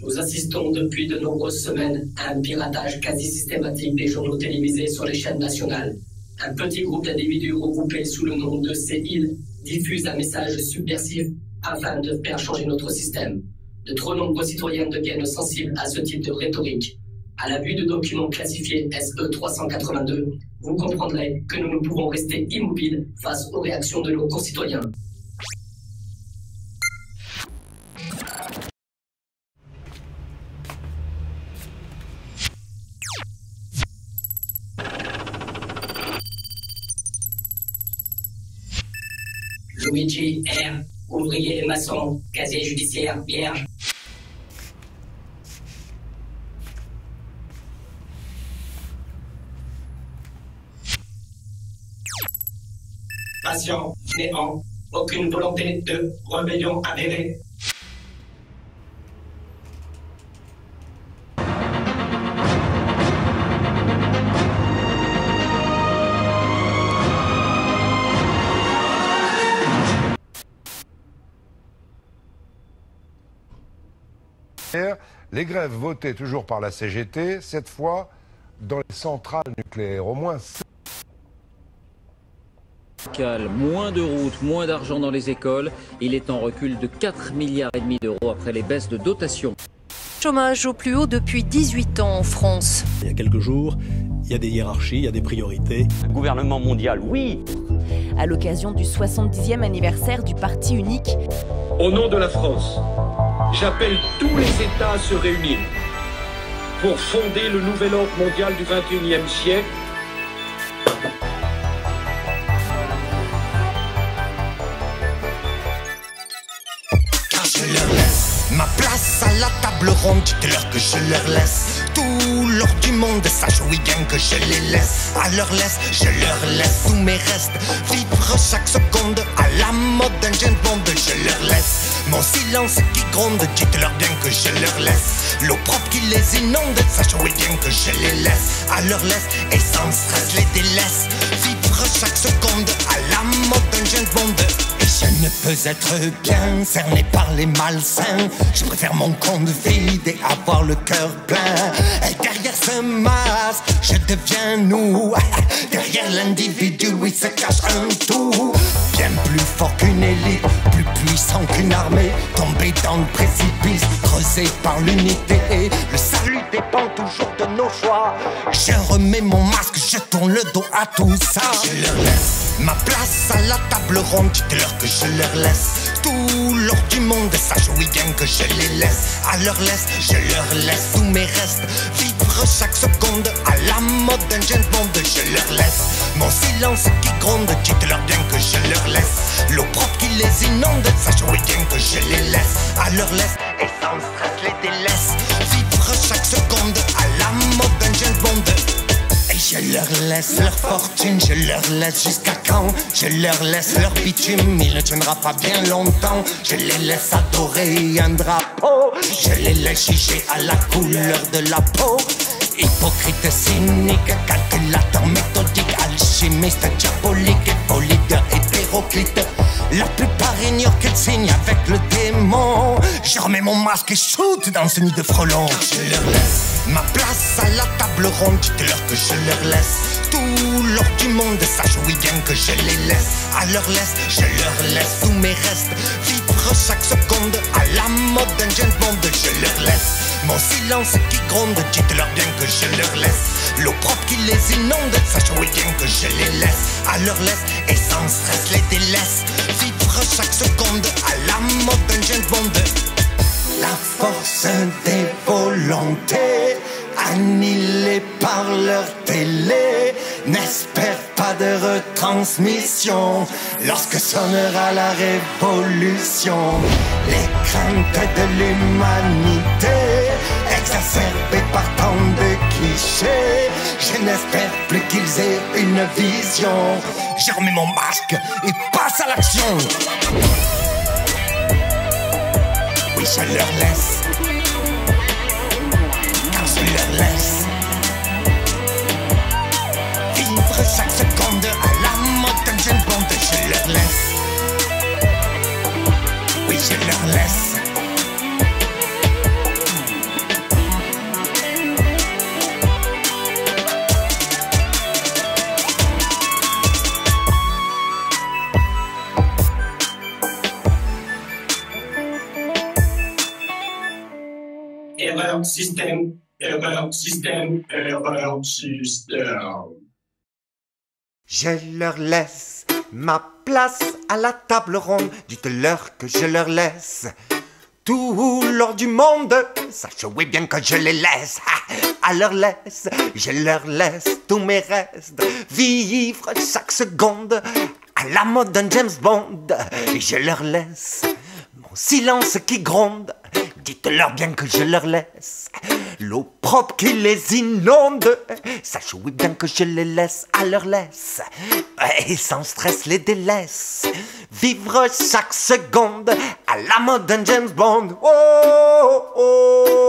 Nous assistons depuis de nombreuses semaines à un piratage quasi systématique des journaux télévisés sur les chaînes nationales. Un petit groupe d'individus regroupés sous le nom de CIL diffuse un message subversif afin de faire changer notre système. De trop nombreux citoyens deviennent sensibles à ce type de rhétorique. À la vue de documents classifiés SE 382, vous comprendrez que nous ne pouvons rester immobiles face aux réactions de nos concitoyens. Luigi R, ouvrier maçon, casier judiciaire vierge. Patient, néant, aucune volonté de rébellion avérée. Les grèves votées toujours par la CGT, cette fois dans les centrales nucléaires, au moins. Moins de routes, moins d'argent dans les écoles. Il est en recul de 4,5 milliards d'euros après les baisses de dotation. Chômage au plus haut depuis 18 ans en France. Il y a quelques jours, il y a des hiérarchies, il y a des priorités. Un gouvernement mondial, oui. À l'occasion du 70e anniversaire du Parti unique. Au nom de la France, j'appelle tous les États à se réunir pour fonder le nouvel ordre mondial du XXIe siècle. Ma place à la table ronde, dites-leur que je leur laisse tout l'or du monde, sache oui bien que je les laisse. À leur laisse, je leur laisse tous mes restes. Vivre chaque seconde à la mode d'un James Bond, je leur laisse mon silence qui gronde, dites-leur bien que je leur laisse l'eau propre qui les inonde, sache oui bien que je les laisse. À leur laisse, et sans stress les délaisse. Vivre chaque seconde à la mode d'un James Bond. Je ne peux être bien cerné par les malsains. Je préfère mon compte vide et avoir le cœur plein. Et derrière ce masque, je deviens nous. Derrière l'individu, il se cache un tout. Bien plus fort qu'une élite, plus puissant qu'une armée. Tombé dans le précipice, creusé par l'unité. Le salut dépend toujours de nos choix. Je remets mon masque, je tourne le dos à tout ça. Je leur laisse ma place à la table ronde, dites-leur que je leur laisse tout l'or du monde, sache oui bien que je les laisse. À leur laisse, je leur laisse tous mes restes. Vivre chaque seconde à la mode d'un James Bond, je leur laisse mon silence qui gronde, dites-leur bien que je leur laisse l'eau propre qui les inonde, sache oui bien que je les laisse. À leur laisse, et sans stress les délaisse. Vivre chaque seconde à la mode d'un James Bond. Je leur laisse leur fortune, je leur laisse jusqu'à quand. Je leur laisse leur bitume, il ne tiendra pas bien longtemps. Je les laisse adorer un drapeau, je les laisse juger à la couleur de la peau. Hypocrite, cynique, calculateur, méthodique, alchimiste, diabolique, poligue, hétéroclite. La plupart ignorent qu'ils signent avec le démon. Je remets mon masque et shoot dans ce nid de frelons. Je leur laisse ma place à la table ronde, dites-leur que je leur laisse tout l'or du monde, sache oui bien que je les laisse. À leur laisse, je leur laisse tous mes restes. Vivre chaque seconde à la mode d'un James Bond, je leur laisse mon silence qui gronde, dites-leur bien que je leur laisse l'eau propre qui les inonde, sache oui bien que je les laisse. À leur laisse, et sans stress les délaisse. Vivre chaque seconde à la mode d'un James Bond. La force des volontés, annihilée par leur télé, n'espère pas de retransmission lorsque sonnera la révolution. Les craintes de l'humanité, exacerbées par tant de clichés, je n'espère plus qu'ils aient une vision. Je remets mon masque et passe à l'action. Oui, je leur laisse, car je leur laisse vivre chaque seconde à la mode d'un James Bond. Je leur laisse, oui, je leur laisse Erreur système, erreur système, erreur système. Je leur laisse ma place à la table ronde. Dites-leur que je leur laisse tout l'or du monde. Sachez oui bien que je les laisse. À leur laisse, je leur laisse tous mes restes. Vivre chaque seconde à la mode d'un James Bond. Je leur laisse mon silence qui gronde. Dites-leur bien que je leur laisse l'eau propre qui les inonde. Sachez oui bien que je les laisse à leur laisse. Et sans stress les délaisse. Vivre chaque seconde à la mode d'un James Bond. Oh, oh, oh.